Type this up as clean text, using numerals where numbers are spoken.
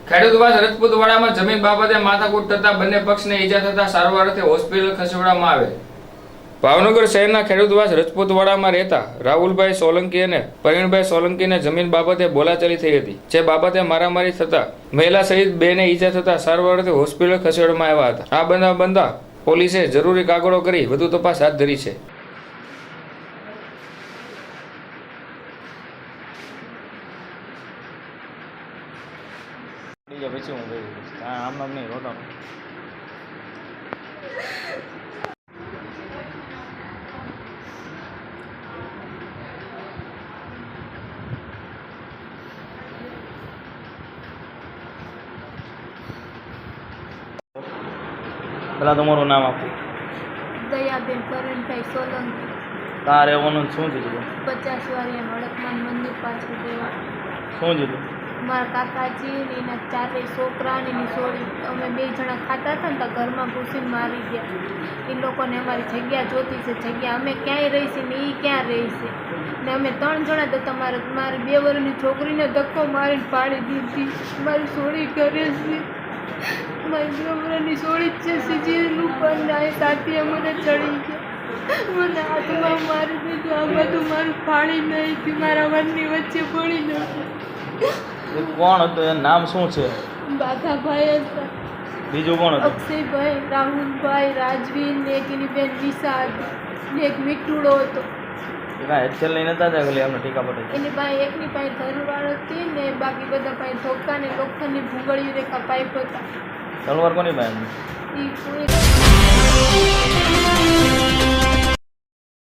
ખેડૂતવાસ રજપૂતવાડામાં જમીન બાબતે માથાકૂટ થતા બંને પક્ષને ઈજા થતા સારવાર અર્થે હોસ્પિટલ ખસેડવામાં આવે. ભાવનગર શહેરના ખેડૂતવાસ રજપૂતવાડામાં રહેતા રાહુલભાઈ સોલંકી અને પ્રવીણભાઈ સોલંકીને જમીન બાબતે બોલાચાલી થઈ હતી, જે બાબતે મારામારી થતા મહિલા સહિત બેને ઈજા થતા સારવાર અર્થે હોસ્પિટલ ખસેડવામાં આવ્યા હતા. આ બનાવ બનતા પોલીસે જરૂરી કાગળો કરી વધુ તપાસ હાથ ધરી છે. પછી હું ગઈ આમ નામ નહીં રોતો પેલા તમારું નામ આપો. દયાબેન કરણભાઈ સોલંકી. તારે રહેવાનું શું થયું? 50 વારિયા હડકમાન મંદિર પાછળ રહેવા. શું થયું? મારા કાકાજી ને એના 4 છોકરા ને એની સોળી અમે 2 જણા ખાતા હતા ને તો ઘરમાં ઘૂસીને મારી ગયા. એ લોકોને અમારી જગ્યા જોતી છે, જગ્યા અમે ક્યાંય રહી છે ને એ ક્યાં રહી છે ને અમે 3 જણા તો મારી 2 વર્ષની છોકરીને ધક્કો મારીને પાડી દીધી. મારી સોળી ઘરે છે, મારી 2 વર્ષની સોળી જ છે, સીજીનું પણ ના સાથે મને ચડી ગયા, મને હાથમાં મારી દીધું. આ બધું મારું ફાળી નહીં થયું, મારા મનની વચ્ચે પડી નથી. કોણ હતું? એનું નામ શું છે? બાઘાભાઈ હતા. બીજું કોણ હતું? અક્ષયભાઈ, રાહુલભાઈ, રાજવીર ને એક એની બેન વિશા હતી ને એક મીઠુડો હતો. કાંઈ હેલ્થકેર લઈને નતા હતા ખાલી અમને ટીકા પડે? એની પાસે એકની પાસે ઘરવાળ હતી ને બાકી બધા પાસે ધોકા ને લોખંડની ભૂગળીઓ રેખા પાઇપ હતા. તલવાર કોની પાસે? એ